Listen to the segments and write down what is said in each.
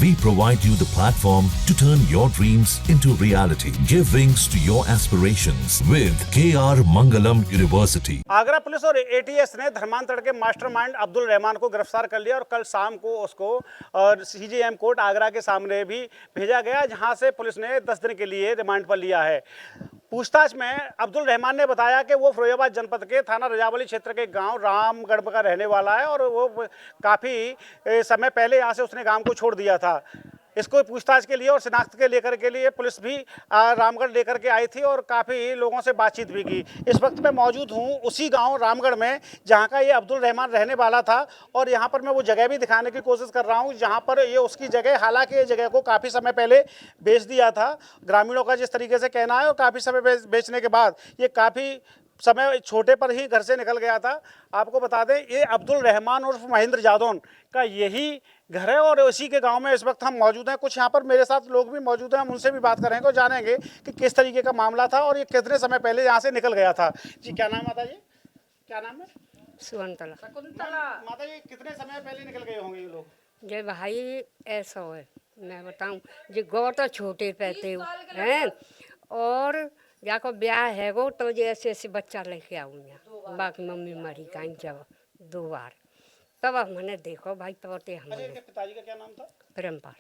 We provide you the platform to turn your dreams into reality. Give wings to your aspirations with KR Mangalam University. Agra police और ATS ने धर्मांतरण के mastermind Abdul Rahman को गिरफ्तार कर लिया और कल शाम को उसको और सीजेएम कोर्ट आगरा के सामने भी भेजा गया, जहां से पुलिस ने 10 दिन के लिए रिमांड पर लिया है। पूछताछ में अब्दुल रहमान ने बताया कि वो फिरोजाबाद जनपद के थाना रजावली क्षेत्र के गांव रामगढ़ का रहने वाला है और वो काफ़ी समय पहले यहाँ से उसने गांव को छोड़ दिया था। इसको पूछताछ के लिए और शिनाख्त के लेकर के लिए पुलिस भी रामगढ़ लेकर के आई थी और काफ़ी लोगों से बातचीत भी की। इस वक्त मैं मौजूद हूँ उसी गांव रामगढ़ में जहां का ये अब्दुल रहमान रहने वाला था और यहां पर मैं वो जगह भी दिखाने की कोशिश कर रहा हूं जहां पर ये उसकी जगह, हालांकि ये जगह को काफ़ी समय पहले बेच दिया था ग्रामीणों का जिस तरीके से कहना है, और काफ़ी समय बेचने के बाद ये काफ़ी समय छोटे पर ही घर से निकल गया था। आपको बता दें ये अब्दुल रहमान उर्फ महेंद्र जादौन का यही घर है और उसी के गांव में इस वक्त हम मौजूद हैं। कुछ यहाँ पर मेरे साथ लोग भी मौजूद हैं, हम उनसे भी बात करेंगे और जानेंगे कि किस तरीके का मामला था और ये कितने समय पहले यहाँ से निकल गया था। जी क्या नाम है माता जी? क्या नाम है? शकुंतला। माता जी कितने समय पहले निकल गए होंगे ये लोग? जे भाई ऐसा है, मैं बताऊं जे गौ तो छोटे पैते हैं और जाको ब्याह है गो तो जे ऐसे ऐसे बच्चा लेके आऊँ यहाँ, बाकी मम्मी मरी कहीं जब 2 बार, तब अब मैंने देखो भाई तोते अच्छा, हमारे इनके पिताजी का क्या नाम था? प्रेमपाल।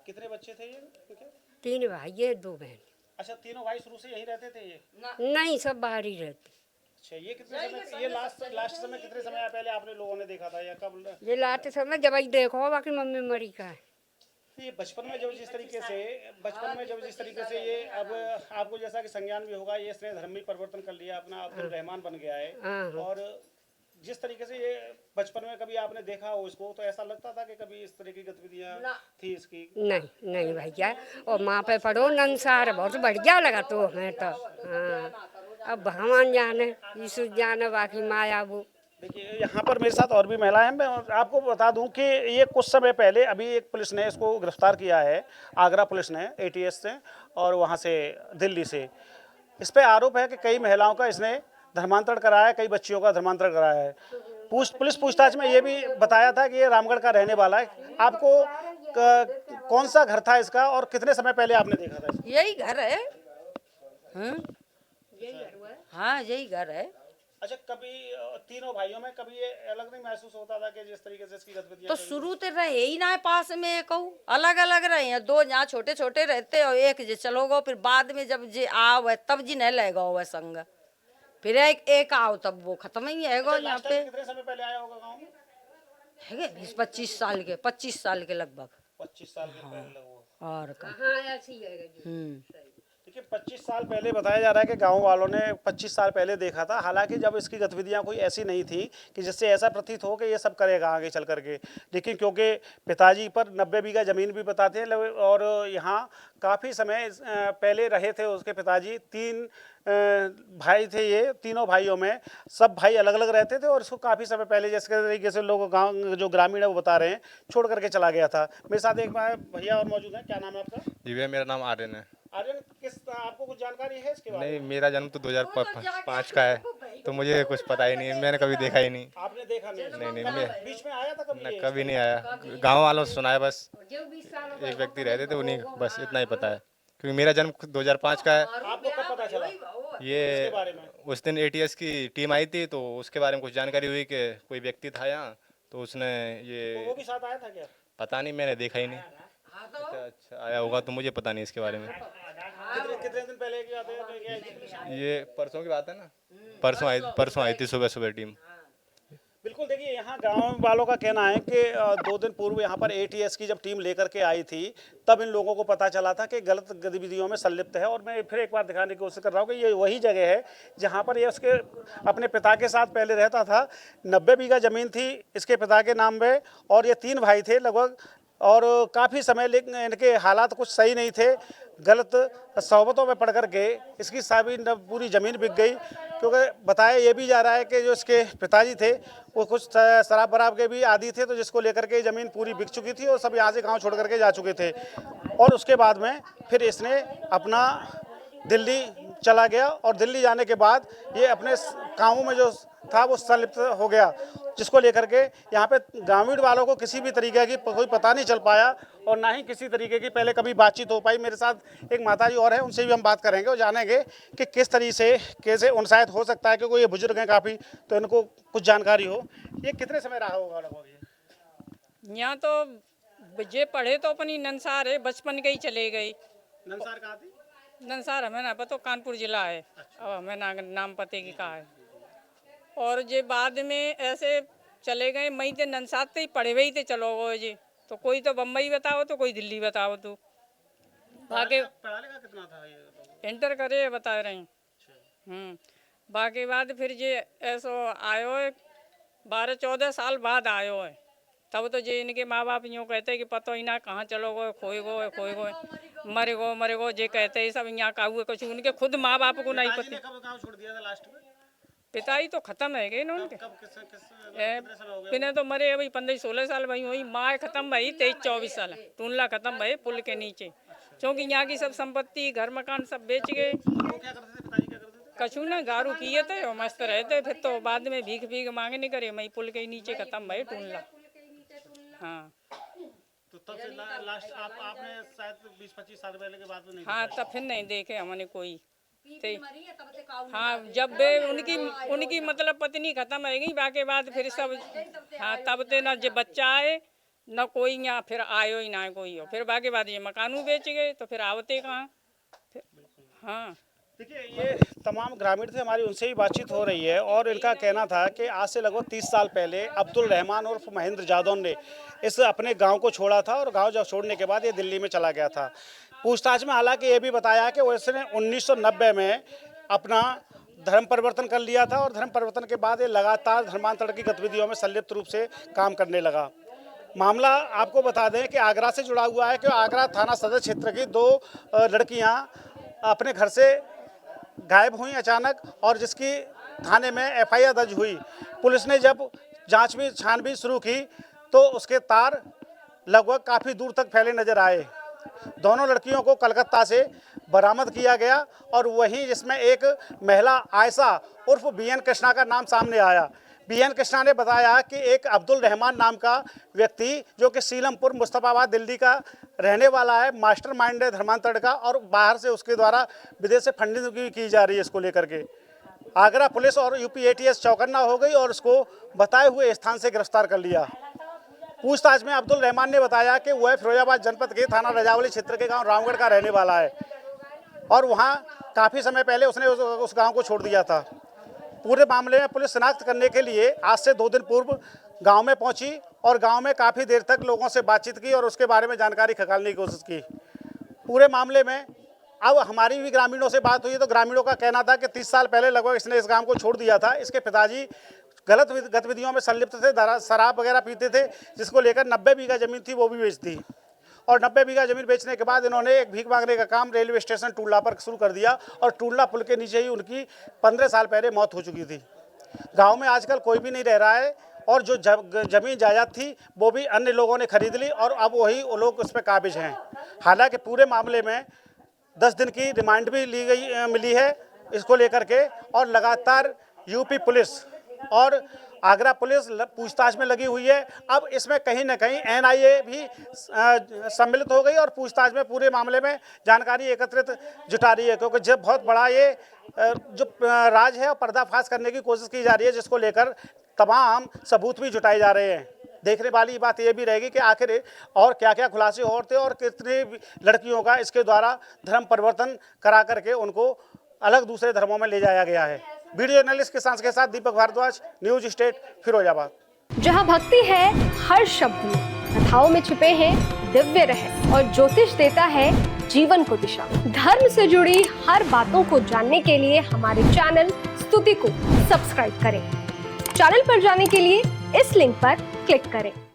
कितने बच्चे थे ये इनके? 3 भाई है 2 बहन। अच्छा, तीनों भाई शुरू से यहीं रहते थे ये? नहीं, सब बाहर ही रहते। अच्छा, ये कितने समय, ये लास्ट समय कितने समय पहले आपने लोगों ने देखा था या कब? ये लाते समय जब ही देखो बाकी मम्मी मरी का है। ये बचपन में जब जिस तरीके से ये अब आपको जैसा कि संज्ञान भी होगा, ये इसने धर्म में परिवर्तन कर लिया, अपना अब्दुल रहमान बन गया है। और जिस तरीके से ये बचपन में कभी आपने देखा हो इसको, तो ऐसा लगता था कि कभी इस तरह की गतिविधियां थी इसकी? नहीं भैया, और माँ पे पढ़ो नंसार बहुत बढ़िया लगा तो हमें तो। हाँ, अब भगवान जाने, यीशु जाने, बाकी माया वो। देखिए यहाँ पर मेरे साथ और भी महिलाएं हैं। मैं आपको बता दूं कि ये कुछ समय पहले अभी एक पुलिस ने इसको गिरफ्तार किया है, आगरा पुलिस ने एटीएस से और वहाँ से दिल्ली से। इस पे आरोप है कि कई महिलाओं का इसने धर्मांतरण कराया है, कई बच्चियों का धर्मांतरण कराया है। पुलिस पूछताछ में ये भी बताया था कि ये रामगढ़ का रहने वाला है। आपको कौन सा घर था इसका और कितने समय पहले आपने देखा था? यही घर है। हाँ यही घर है। अच्छा, कभी तीनों भाइयों में कभी ये अलग नहीं महसूस होता था कि जिस तरीके से इसकी गतिविधियां? तो शुरू से रहे ही ना है पास में, कहूँ अलग अलग रहे हैं। 2 यहाँ छोटे छोटे रहते और एक जे चलो गो, फिर बाद में जब जे आओ है तब जी नहीं लेगा वह संग, फिर एक आओ तब वो खत्म ही है गो। यहाँ पे कितने समय पहले आया होगा गाँव में? है 25 साल के, 25 साल के लगभग। 25 साल के पहले लगभग। और का देखिए 25 साल पहले बताया जा रहा है कि गांव वालों ने 25 साल पहले देखा था। हालांकि जब इसकी गतिविधियां कोई ऐसी नहीं थी कि जिससे ऐसा प्रतीत हो कि ये सब करेगा आगे चल करके, लेकिन क्योंकि पिताजी पर 90 बीघा ज़मीन भी बताते हैं और यहाँ काफ़ी समय पहले रहे थे उसके पिताजी। 3 भाई थे, ये तीनों भाइयों में सब भाई अलग अलग रहते थे और इसको काफ़ी समय पहले जिस तरीके से लोग गाँव जो ग्रामीण है वो बता रहे हैं छोड़ करके चला गया था। मेरे साथ एक भैया और मौजूद हैं। क्या नाम है आपका? जी भैया, मेरा नाम आर्यन है। आर्यन, आपको कुछ जानकारी है इसके बारे में? नहीं, मेरा जन्म तो 2005 का है, तो मुझे कुछ पता ही नहीं, मैंने कभी देखा ही नहीं। आपने देखा नहीं? नहीं मैं बीच में आया था कभी? न, कभी नहीं आया। गांव वालों से सुना है बस, एक व्यक्ति रहते थे उन्हीं, बस इतना ही पता है, क्योंकि मेरा जन्म 2005 का है। आपको कब पता चला ये बारे में? उस दिन एटीएस की टीम आई थी तो उसके बारे में कुछ जानकारी हुई कि कोई व्यक्ति था यहाँ, तो उसने ये वो भी साथ आया था क्या? पता नहीं, मैंने देखा ही नहीं। अच्छा आया होगा तो मुझे पता नहीं इसके बारे में। कितने दिन पहले की बात है? ये परसों की बात है ना, परसों आई थी सुबह टीम। बिल्कुल, देखिए यहाँ गांव वालों का कहना है कि 2 दिन पूर्व यहाँ पर एटीएस की जब टीम लेकर के आई थी तब इन लोगों को पता चला था कि गलत गतिविधियों में संलिप्त है। और मैं फिर एक बार दिखाने की कोशिश कर रहा हूँ कि ये वही जगह है जहाँ पर ये उसके अपने पिता के साथ पहले रहता था। 90 बीघा ज़मीन थी इसके पिता के नाम पे और ये 3 भाई थे लगभग, और काफ़ी समय लेकिन इनके हालात कुछ सही नहीं थे। गलत सोबतों में पड़ कर के इसकी पूरी ज़मीन बिक गई, क्योंकि बताया ये भी जा रहा है कि जो इसके पिताजी थे वो कुछ शराब वराब के भी आदी थे, तो जिसको लेकर के ज़मीन पूरी बिक चुकी थी और सब यहाँ से गांव छोड़ करके जा चुके थे। और उसके बाद में फिर इसने अपना दिल्ली चला गया और दिल्ली जाने के बाद ये अपने कामों में जो था वो संलिप्त हो गया। जिसको लेकर के यहाँ पे ग्रामीण वालों को किसी भी तरीके की कोई पता नहीं चल पाया और ना ही किसी तरीके की पहले कभी बातचीत हो पाई। मेरे साथ एक माताजी और है, उनसे भी हम बात करेंगे और जानेंगे कि किस तरीके से कैसे उन शायद हो सकता है क्योंकि ये बुजुर्ग हैं काफ़ी, तो इनको कुछ जानकारी हो। ये कितने समय रहा होगा लगभग ये? यहाँ तो जे पढ़े तो अपनी नंसार है, बचपन के ही चले गए। नंसार कहाँ थी? नंसार हमें ना पता, कानपुर जिला है। अब हमें नाम पते की कहा है। और जे बाद में ऐसे चले गए, मई ते नंसार ते ही पढ़े हुए ही थे, चलो गो जी। तो कोई तो बम्बई बताओ तो कोई दिल्ली बताओ तो बाकी पढ़ा लिखा कितना था ये? इंटर करे बता रहे हैं। बाकी बाद फिर जे ऐसो आयो है 12-14 साल बाद आयो है, तब तो जे इनके माँ बाप यूँ कहते कि पतो ही ना कहाँ चलो गो, खोए गो मरे गो जे कहते हैं सब यहाँ का हुए कुछ उनके खुद माँ बाप को नहीं पता। कब गाँव छोड़ दिया था लास्ट में? पिताई तो खत्म है गए ना उनके, कितने साल हो गए? पिने तो मरे अभी 15-16 साल भाई हुई। माँ खत्म भाई 23-24 साल, टूनला खत्म भाई पुल के नीचे, क्योंकि यहाँ की सब संपत्ति घर मकान सब बेच गए। वो क्या करते थे, पिताजी क्या करते थे? कछू ना गारू किए थे और मस्त रहते, फिर तो बाद में भीख मांगे नहीं करे, मई पुल के नीचे खत्म भाई टूनला। हाँ तो तब से लास्ट आपने शायद 20-25 साल पहले के बाद में नहीं हाँ, तब फिर नहीं देखे हमने कोई। हाँ, जब वे उनकी मतलब पत्नी खत्म है गई, बाकी बाद फिर सब। हाँ, तब ते ना जो बच्चा आए न कोई यहाँ फिर आयो ही ना कोई हो, फिर बाकी बाद ये मकानों बेच गए तो फिर आवते कहाँ। हाँ देखिए, ये तमाम ग्रामीण थे, हमारी उनसे भी बातचीत हो रही है और इनका कहना था कि आज से लगभग 30 साल पहले अब्दुल रहमान उर्फ महेंद्र जादौन ने इस अपने गांव को छोड़ा था और गांव जब छोड़ने के बाद ये दिल्ली में चला गया था। पूछताछ में हालांकि ये भी बताया कि उसने 1990 में अपना धर्म परिवर्तन कर लिया था और धर्म परिवर्तन के बाद ये लगातार धर्मांतरण की गतिविधियों में संलिप्त रूप से काम करने लगा। मामला आपको बता दें कि आगरा से जुड़ा हुआ है कि आगरा थाना सदर क्षेत्र की 2 लड़कियां अपने घर से गायब हुई अचानक और जिसकी थाने में एफआईआर दर्ज हुई। पुलिस ने जब छानबीन शुरू की तो उसके तार लगभग काफ़ी दूर तक फैले नजर आए। दोनों लड़कियों को कलकत्ता से बरामद किया गया और वहीं जिसमें एक महिला आयशा उर्फ बीएन कृष्णा का नाम सामने आया। बीएन कृष्णा ने बताया कि एक अब्दुल रहमान नाम का व्यक्ति जो कि सीलमपुर मुस्तफाबाद दिल्ली का रहने वाला है, मास्टरमाइंड है धर्मांतरण का और बाहर से उसके द्वारा विदेश से फंडिंग की जा रही है। इसको लेकर के आगरा पुलिस और यूपी एटीएस चौकन्ना हो गई और उसको बताए हुए स्थान से गिरफ्तार कर लिया। पूछताछ में अब्दुल रहमान ने बताया कि वह फिरोजाबाद जनपद के थाना रजावली क्षेत्र के गांव रामगढ़ का रहने वाला है और वहां काफ़ी समय पहले उसने उस गांव को छोड़ दिया था। पूरे मामले में पुलिस शिनाख्त करने के लिए आज से 2 दिन पूर्व गांव में पहुंची और गांव में काफ़ी देर तक लोगों से बातचीत की और उसके बारे में जानकारी खंगालने की कोशिश की। पूरे मामले में अब हमारी भी ग्रामीणों से बात हुई तो ग्रामीणों का कहना था कि 30 साल पहले लगभग इसने इस गांव को छोड़ दिया था। इसके पिताजी गलत गतिविधियों में संलिप्त थे, शराब वगैरह पीते थे, जिसको लेकर 90 बीघा ज़मीन थी वो भी बेच दी और 90 बीघा ज़मीन बेचने के बाद इन्होंने एक भीख मांगने का काम रेलवे स्टेशन टूडला पर शुरू कर दिया और टूडला पुल के नीचे ही उनकी 15 साल पहले मौत हो चुकी थी। गांव में आजकल कोई भी नहीं रह रहा है और जो ज़मीन जायदाद थी वो भी अन्य लोगों ने खरीद ली और अब वही वो लोग उस पर काबिज हैं। हालांकि पूरे मामले में 10 दिन की रिमांड भी मिली है इसको लेकर के और लगातार यूपी पुलिस और आगरा पुलिस पूछताछ में लगी हुई है। अब इसमें कहीं ना कहीं एनआईए भी सम्मिलित हो गई और पूछताछ में पूरे मामले में जानकारी एकत्रित जुटा रही है, क्योंकि जब बहुत बड़ा ये जो राज है पर्दाफाश करने की कोशिश की जा रही है, जिसको लेकर तमाम सबूत भी जुटाए जा रहे हैं। देखने वाली बात यह भी रहेगी कि आखिर और क्या क्या खुलासे होते और कितनी लड़कियों का इसके द्वारा धर्म परिवर्तन करा करके उनको अलग दूसरे धर्मों में ले जाया गया है। वीडियो जर्नलिस्ट किसान के साथ दीपक भारद्वाज, न्यूज स्टेट, फिरोजाबाद। जहां भक्ति है हर शब्द में, कथाओं में छिपे हैं दिव्य रहस्य और ज्योतिष देता है जीवन को दिशा। धर्म से जुड़ी हर बातों को जानने के लिए हमारे चैनल स्तुति को सब्सक्राइब करें। चैनल पर जाने के लिए इस लिंक पर क्लिक करें।